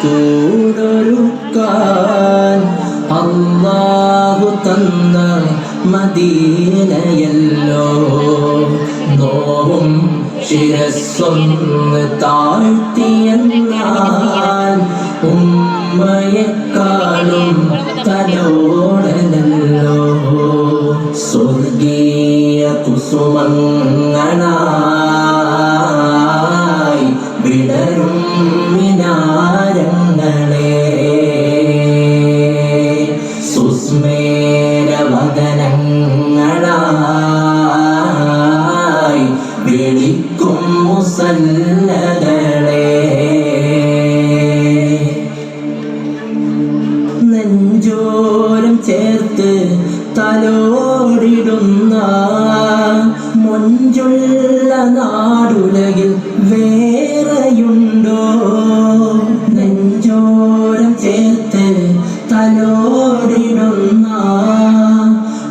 കൂടൊരുക്കാൻ അല്ലാഹു തന്ന മദീനയല്ലോ. നോവും ശിരസ്സൊന്ന് താഴ്ത്തിയെന്നാൽ ഉമ്മയെക്കാളും തലോടനല്ലോ. സ്വർഗീയ കുസുമങ്ങളായി വിടരും മിനാരങ്ങളെ, സുസ്മേരവദനങ്ങളായി വിളിക്കും മുസല്ലകളെ. നെഞ്ചോരം ചേർത്ത് തലോടിടുന്ന മൊഞ്ചുള്ള നാടുലകിൽ വേറെയുണ്ടോ? നെഞ്ചോരം ചേർത്ത് തലോടിടുന്ന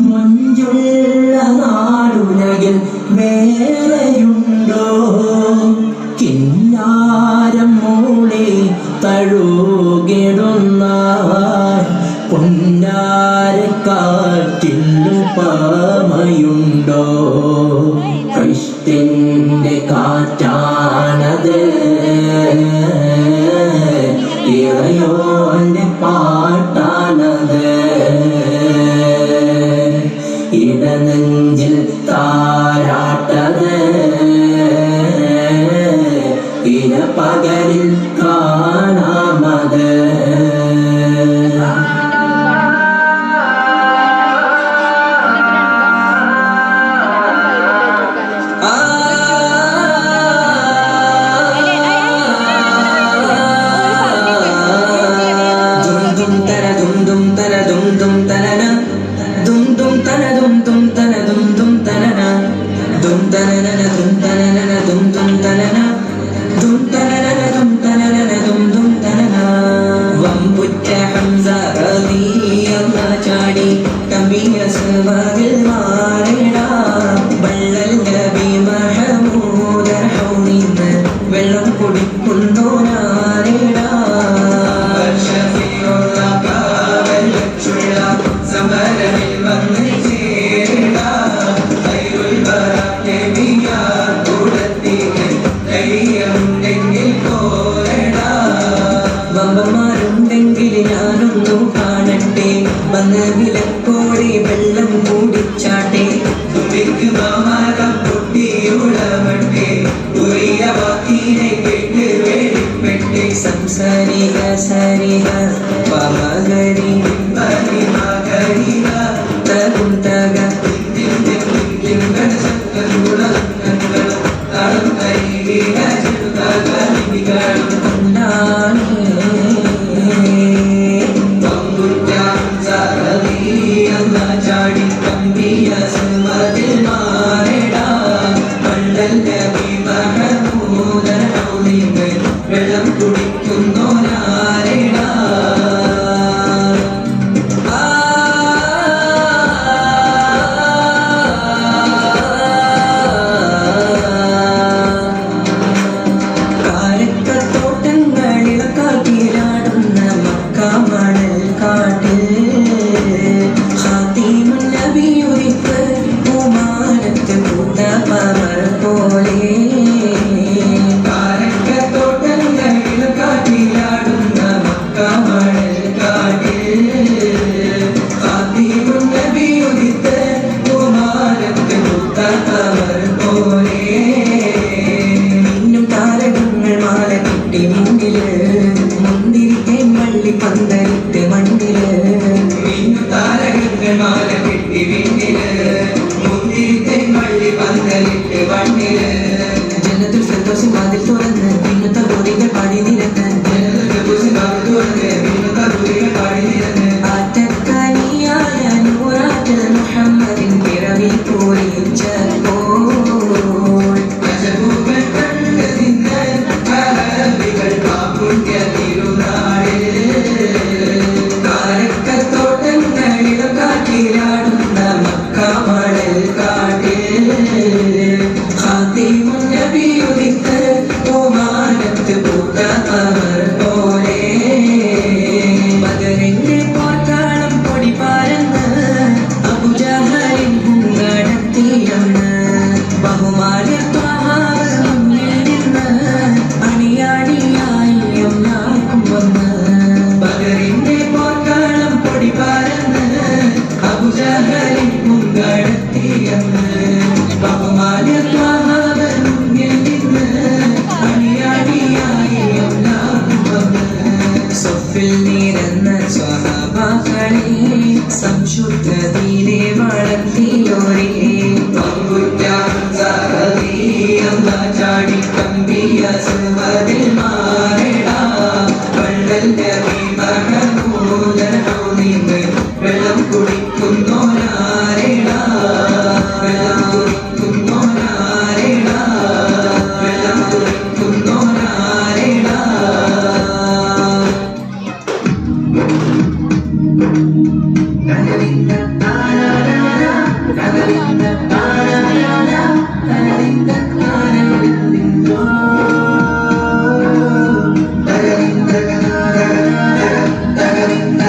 മൊഞ്ചുള്ള നാടുലകിൽ വേറെയുണ്ടോ? കിന്നാരം മൂളി തഴുകിടുന്ന പൊന്നാരക്കാറ്റിലുപമയുണ്ടോ? ക്രിസ്ത്യന്റെ കാറ്റാണത്, ഇറയോന്റെ പാട്ടാണത്. ഇടനെഞ്ചിൽ താരാട്ടത്, ഇര പകലിൽ കാണാമത്. വെള്ളം കുടിക്കുന്നു ഞാനിടാ. സമരമിൽ വന്ന് ചേരിടാ. കൂടത്തിന് ധൈര്യമുണ്ടെങ്കിൽ പോരടാ. വമ്പന്മാരുണ്ടെങ്കിൽ ഞാനൊന്നും കാണട്ടെ. വന്ന് വിലക്കോടെ വെള്ളം കൂടിച്ചാട്ടെ. തുമ്പിക്ക് മാമാകം പൊട്ടിയുളവട്ടെ. ഉറിയ വാക്കിനെ കേട്ട് വേടിപ്പെട്ടെ. സംസാരിക സരിക പമകരി മകരി തകും തക ചാടി കമ്പിയ സുമതിൽ മാറിടാ. പണ്ടൽ നബി മഹമൂദൻ ഔലികൾ വെള്ളം കുടിക്കുന്നു നാരിടാ. കാരക്കത്തോട്ടങ്ങളിളക്കാട്ടിലാടുന്ന മക്കാമണൽ കാട്ടിൽ പോലെ. കാരക്കത്തോട്ടങ്ങളിളക്കാട്ടിലാടുന്ന സഫിൽ നിരന്ന സ്വഹാബാക്കളെ സംശുദ്ധതയിലെ വളർത്തിയോരേ ചാടി കമ്പിയ സുവതിൽ മാറിടാ വള്ളൽ നബി മഹമൂദൻ ഔലിമ് വെള്ളം കുടിക്കുന്നോരാരിടാ വെള്ളം കുടിക്കുന്നോരാരിടാ വെള്ളം കുടിക്കുന്നോരാരിടാ കലവിന്ദ താരാരാര കലവിന്ദ താരാരാര കലവിന്ദ താരാരിന്ദോ തകവിന്ദ തകവിന്ദ തകവിന്ദ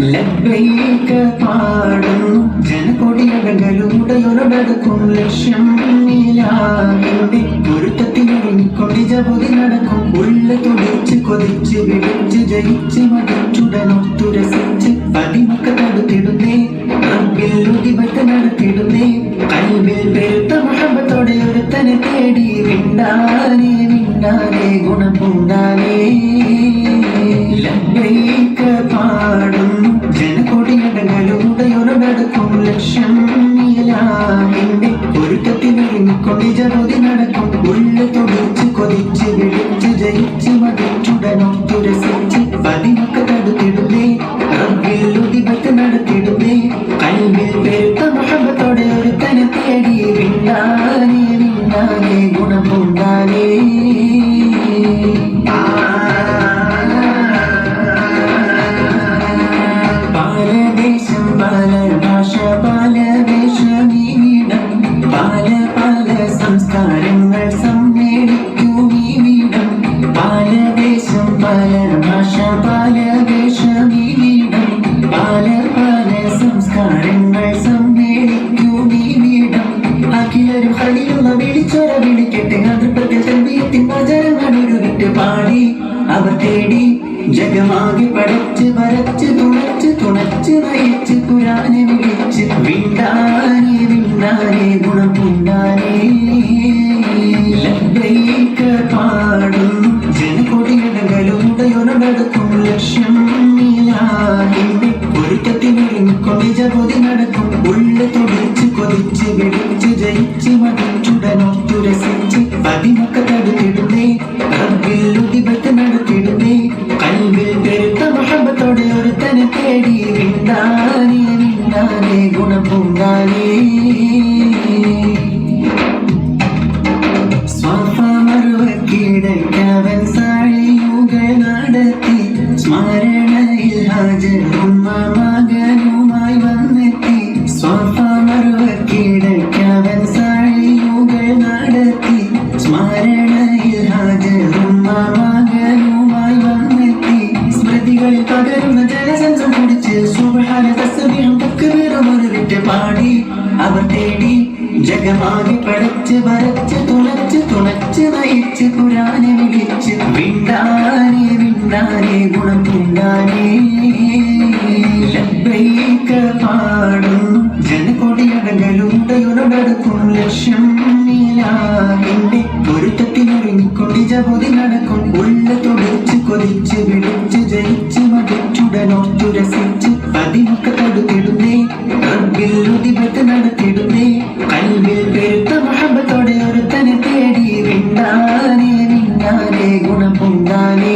ലബ്ബൈക പാടും ജനകൊടിയടകളുടയൊരടക്കും ലക്ഷ്യം നീലാവിന്റെ പൊരുത്തത്തിനൊരുങ്ങിക്കൊണ്ട് ജപതി നടക്കും ഉള്ള തുടിച്ച് കൊതിച്ച് വിളിച്ച് ജയിച്ച് മതിച്ചുടനൊത്തു രസിച്ച് പതിമക്ക തടുത്തിടുന്നേ റബ്ബിൽ ഉദിപത്ത് നടത്തിടുന്നേ കൽബിൽ പെരുത്ത മുഹബത്തോടെ ഒരുത്തനെ തേടി വിണ്ടാനേ വിണ്ടാനേ ഗുണം പൂണ്ടാനേ ലബ്ബൈക പാടും ജനകൊടിയടകളുടയൊരടക്കും ലക്ഷ്യം നീലാവിന്റെ പൊരുത്തത്തിനൊരുങ്ങിക്കൊണ്ട് ജപതി നടക്കും ഉള്ള തുടിച്ച് കൊതിച്ച് വിളിച്ച് ജയിച്ച് മതിച്ചുടനൊത്തു രസിച്ച് പതിമക്ക തടുത്തിടുന്നേ റബ്ബിൽ ഉദിപത്ത് നടത്തിടുന്നേ കൽബിൽ പെരുത്ത മുഹബത്തോടെ ഒരുത്തനെ തേടി വിണ്ടാനേ വിണ്ടാനേ ഗുണം പൂണ്ടാനേ പാലദേശം പല ഭാഷ പല വേഷമീവിടം പല പല സംസ്കാരങ്ങൾ സമ്മേളിക്കുമീവിടം പാലദേശം പല ഭാഷ പല വേഷമീവിടം പല പല സംസ്കാരങ്ങൾ സമ്മേളിക്കുമീവിടം അഖിലരും ഖലീലുള്ള വിളിച്ചൊര വിളിക്കട്ടെ അതൃപ്പത്തിൽ തൽബിയത്തിൻ വചനങ്ങളൊരു വിട്ട് പാടി അവർ തേടി ജഗമാകെ പടച്ച് വരച്ച് തുണച്ച് തുണച്ച് നയിച്ച് പുരാനെ വിളിച്ച് വിണ്ടാനേ വിണ്ടാനേ ഗുണം പൂണ്ടാനേ ലബ്ബൈക പാടും ജനകൊടിയടകളുടയൊരടക്കും ലക്ഷ്യം നീലാവിന്റെ പൊരുത്തത്തിനൊരുങ്ങിക്കൊണ്ട് ജപതി നടക്കും ഉള്ള തുടിച്ച് കൊതിച്ച് വിളിച്ച് ജയിച്ച് മതിച്ചുടനൊത്തു രസിച്ച് പതിമക്ക തടുത്തിടുന്നേ റബ്ബിൽ ഉദിപത്ത് നടത്തിടുന്നേ കൽബിൽ പെരുത്ത മുഹബത്തോടെ ഒരുത്തനെ തേടി വിണ്ടാനേ വിണ്ടാനേ ഗുണം പൂണ്ടാനേ സ്വഫമറുവക്കിടയ്ക്കവൻ സാഴിയുകൾ നടത്തി സ്മരണയിൽ ഹാജരും മകനുമായി വന്നെത്തി സ്വഫമറുവക്കിടയ്ക്കവൻ സാഴിയുകൾ നടത്തി സ്മരണയിൽ ഹാജരും മകനുമായി വന്നെത്തി സ്മൃതികളിൽ പകരുന്ന ജലസംസം കുടിച്ച് സുബ്ഹാന തസ്ബീഹും തക്ബീറും ഒരു വിട്ട് പാടി അവർ തേടി ജഗമാകെ പടച്ച് വരച്ച് തുണച്ച് തുണച്ച് നയിച്ച് പുരാനെ വിളിച്ച് വിണ്ടാനേ വിണ്ടാനേ ഗുണം പൂണ്ടാനേ ലബ്ബൈക പാടും ജനകൊടിയടകളുടയൊരടക്കും ലക്ഷ്യം നീലാവിന്റെ പൊരുത്തത്തിനൊരുങ്ങിക്കൊണ്ട് ജപതി നടക്കും ഉള്ള തുടിച്ച് കൊതിച്ച് വിളിച്ച് ജയിച്ച് മതിച്ചുടനൊത്തു രസിച്ച് പതിമക്ക തടുത്തിടുന്നേ റബ്ബിൽ ഉദിപത്ത് നടത്തിടുന്നേ കൽബിൽ പെരുത്ത മുഹബത്തോടെ ഒരുത്തനെ തേടി വിണ്ടാനേ വിണ്ടാനേ ഗുണം പൂണ്ടാനേ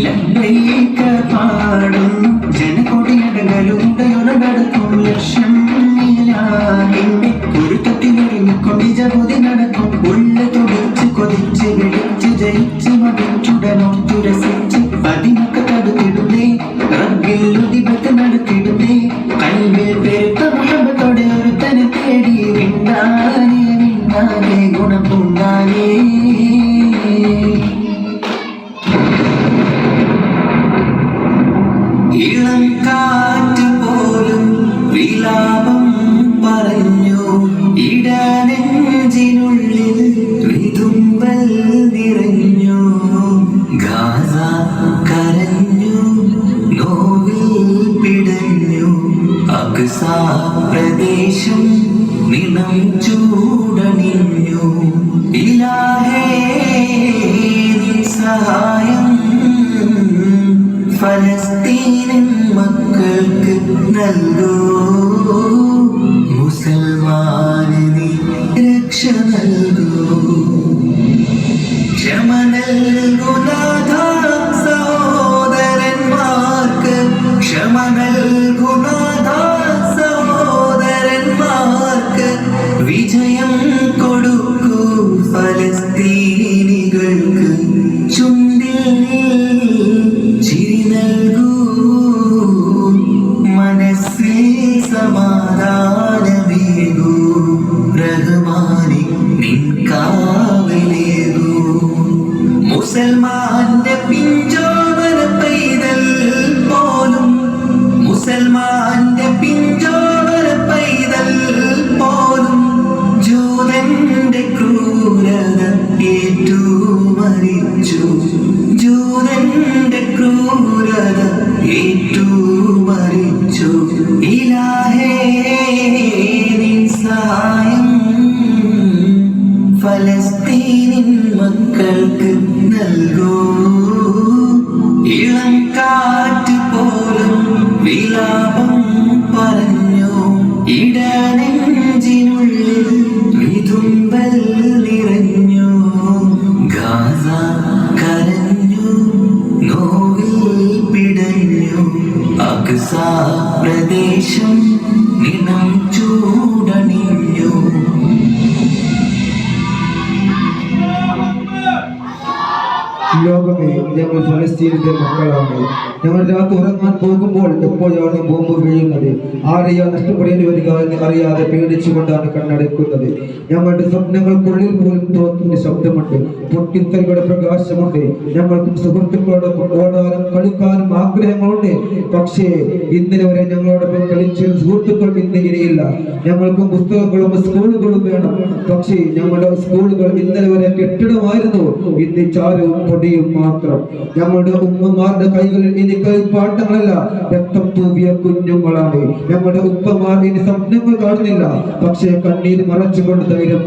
ലബ്ബൈക പാടും ജനകൊടിയടകളുടയൊരടക്കും ലക്ഷ്യം നീലാവിന്റെ പൊരുത്തത്തിനൊരുങ്ങിക്കൊണ്ട് ജപതി നടക്കും ഉള്ള തുടിച്ച് കൊതിച്ച് വിളിച്ച് ജയിച്ച് മതിച്ചുടനൊത്തു രസിച്ച് പതിമക്ക തടുത്തിടുന്നേ റബ്ബിൽ ഉദിപത്ത് നടത്തിടുന്നേ കൽബിൽ പെരുത്ത മുഹബത്തോടെ ഒരുത്തനെ തേടി വിണ്ടാനേ വിണ്ടാനേ ഗുണം പൂണ്ടാനേ ഇളം കാറ്റ് പോലും വിലാപം പറഞ്ഞു ഇടനെഞ്ചിനുള്ളിൽ വിതുമ്പൽ നിറഞ്ഞു ഗാസ കരഞ്ഞു നോവിൽ പിടഞ്ഞു അക്സാ പ്രദേശം നിണം ചൂടണിഞ്ഞു. ഇലാഹേ നിൻ സഹായം ഫലസ്തീനിൻ മക്കൾക്ക് നൽകൂ. മുസൽമാന് നീ രക്ഷ നൽകൂ. ക്ഷമ നൽകൂ നാഥ സഹോദരന്മാർക്ക്. ക്ഷമ നൽകൂ നാഥ സഹോദരന്മാർക്ക്. വിജയം കൊടുക്കൂ ഫലസ്തീനികൾക്ക്. ചുണ്ടിൽ ചിരി നൽകൂ. മനസ്സിൽ സമാധാനമേകൂ. റഹ്മാനെ നിൻ കാവലേകൂ. മുസൽമാന്റെ പിഞ്ചോമന പൈതൽ പോലും, മുസൽമാന്റെ പിഞ്ചോമന പൈതൽ പോലും ജൂതന്റെ ക്രൂരത ഏറ്റു മരിച്ചു. ജൂതന്റെ ക്രൂരത ഏറ്റു മരിച്ചു. ഇലാഹേ നിൻ സഹായം ഫലസ്തീനിൻ മക്കൾക്ക് നൽകൂ. ഇളം കാറ്റ് പോലും വിലാപം പറഞ്ഞു. ഇടനെഞ്ചിനുള്ളിൽ വിതുമ്പൽ നിറഞ്ഞു. ഗാസ കരഞ്ഞു, നോവിൽ പിടഞ്ഞു. അക്സ പ്രദേശം നിണം ചൂടണിഞ്ഞു. ലോകമേ, ഞങ്ങൾ ഫലസ്തീനിന്റെ മക്കളാണ്. ഞങ്ങൾ രാത്രി ഉറങ്ങാൻ പോകുമ്പോൾ എപ്പോഴാണ് ബോംബ് വീഴുന്നത്, ആരെയാ നഷ്ടപ്പെടേണ്ടി വരിക എന്ന് അറിയാതെ പേടിച്ചുകൊണ്ടാണ് കണ്ണടയ്ക്കുന്നത്. ഞങ്ങളുടെ സ്വപ്നങ്ങൾക്കുള്ളിൽ പോലും തോക്കിന്റെ ശബ്ദമുണ്ട്, പൊട്ടിത്തെറികളുടെ പ്രകാശമുണ്ട്. ഞങ്ങൾക്കും സുഹൃത്തുക്കളോടൊപ്പം ഓടാനും കളിക്കാനും ആഗ്രഹങ്ങളുണ്ട്. പക്ഷേ ഇന്നലെ വരെ ഞങ്ങളോടൊപ്പം കളിച്ച സുഹൃത്തുക്കൾ ഇന്ന് ഇനിയില്ല. ഞങ്ങൾക്കും പുസ്തകങ്ങളും സ്കൂളുകളും വേണം. പക്ഷേ ഞങ്ങളുടെ സ്കൂളുകൾ ഇന്നലെ വരെ കെട്ടിടമായിരുന്നു, ഇന്ന് ചാരവും പൊടിയും മാത്രം. ഞങ്ങളുടെ ഉമ്മമാരുടെ കൈകളിൽ ഇനി കളിപ്പാട്ടങ്ങളല്ല, രക്തം തൂവിയ കുഞ്ഞുങ്ങളാണ്. ഞങ്ങളുടെ ഉപ്പമാർ ഇനി സ്വപ്നങ്ങൾ കാണുന്നില്ല, പക്ഷേ കണ്ണീര് മറച്ചുകൊണ്ട് ധൈര്യം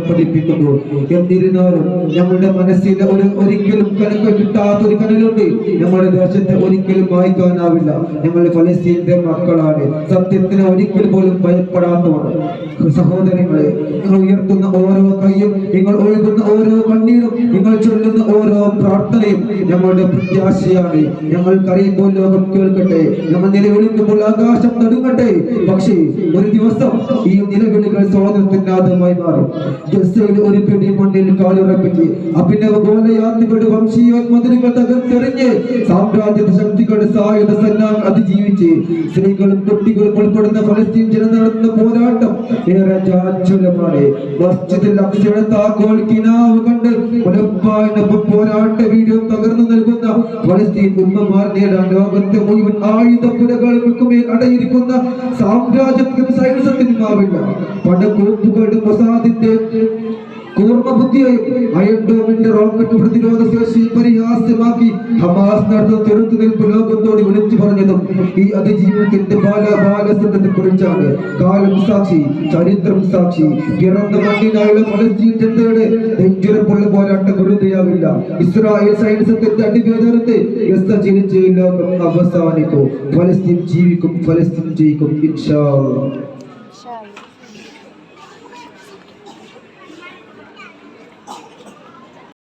പഠിപ്പിക്കുന്നു. എന്നിരുന്നാലും ഞങ്ങളുടെ മനസ്സിൽ ഒരിക്കലും കനക്ക് കിട്ടാത്തൊരു കനലുണ്ട്. ഞങ്ങളുടെ ദേശത്തെ ഒരിക്കലും വായിക്കാനാവില്ല. ഞങ്ങൾ ഫലസ്തീന്റെ മക്കളാണ്, സത്യത്തിന് ഒരിക്കൽ പോലും ഭയപ്പെടാത്തവർ. സഹോദരങ്ങളെ, നിങ്ങൾ ഉയർത്തുന്ന ഓരോ കൈയും, നിങ്ങൾ ഒഴുകുന്ന ഓരോ കണ്ണീരും, നിങ്ങൾ ചൊല്ലുന്ന ഓരോ പ്രാർത്ഥനയും ഞങ്ങളുടെ പ്രത്യാശയാണ്. ഞങ്ങൾ കരയുമ്പോൾ ലോകം കേൾക്കട്ടെ, ഞങ്ങൾ നിലവിളിക്കുമ്പോൾ ആകാശം നടുങ്ങട്ടെ. പക്ഷേ ഒരു ദിവസം ഈ നിലവിളികൾ സ്വാതന്ത്ര്യനാഥമായി മാറും. ഗസയിൽ ഒരു പിടി മണ്ണിൽ കാലുറപ്പിച്ച് അഭിനവ ഗോലയാത്രികളുടെ വംശീയോന്മതിലുകൾ തകർത്തെറിഞ്ഞ് സാമ്രാജ്യ ശക്തികളുടെ സായുധ സന്നാഹം അതിജീവിച്ച് സ്ത്രീകളും കുട്ടികളും ഉൾപ്പെടുന്ന ഫലസ്തീൻ ജനം നടത്തുന്ന പോരാട്ടം ഏറെ ചാഞ്ചലമാണ്. മസ്ജിദുൽ അഖ്സയുടെ താക്കോൽ കിനാവ് കണ്ട് മുലപ്പായിനൊപ്പം പോരാട്ട വീഡിയോ പകർന്നു നൽകുന്ന ഫലസ്തീൻ ഉമ്മമാർ നേടാൻ ലോകത്തെ മുഴുവൻ ആയുധപ്പുരകൾക്കുമേൽ അടയിരിക്കുന്ന സാമ്രാജ്യത്തിനും സൈനികത്തിനും ആവില്ല. പടക്കോപ്പുകളുടെ മൊസാദിന്റെ കൂർമ്മബുദ്ധിയെയും അയൺഡോമിന്റെ റോക്കറ്റ് പ്രതിരോധ ശേഷി പരിഹാസ്യമാക്കി ഹമാസ് നടത്തുന്ന ചെറുത്തുനിൽപ്പ് ലോകത്തോട് വിളിച്ചു പറഞ്ഞതും ഈ അതിജീവനത്തിന്റെ ബാലസന്ധത്തെ കുറിച്ചാണ്. കാലം സാക്ഷി, ചരിത്രം സാക്ഷി. പിറന്ന മണ്ണിനായുള്ള ഫലസ്തീൻ ജനതയുടെ നെഞ്ചുറപ്പുള്ള പോരാട്ടം വെറുതെയാവില്ല. ഇസ്രായേൽ സൈനികത്തിന്റെ അടിവേദനത്തെ ജയിച്ച് ലോകം അവസാനിക്കും. ഫലസ്തീൻ ജീവിക്കും, ഫലസ്തീൻ ജയിക്കും ഇൻഷാ അല്ലാഹ്.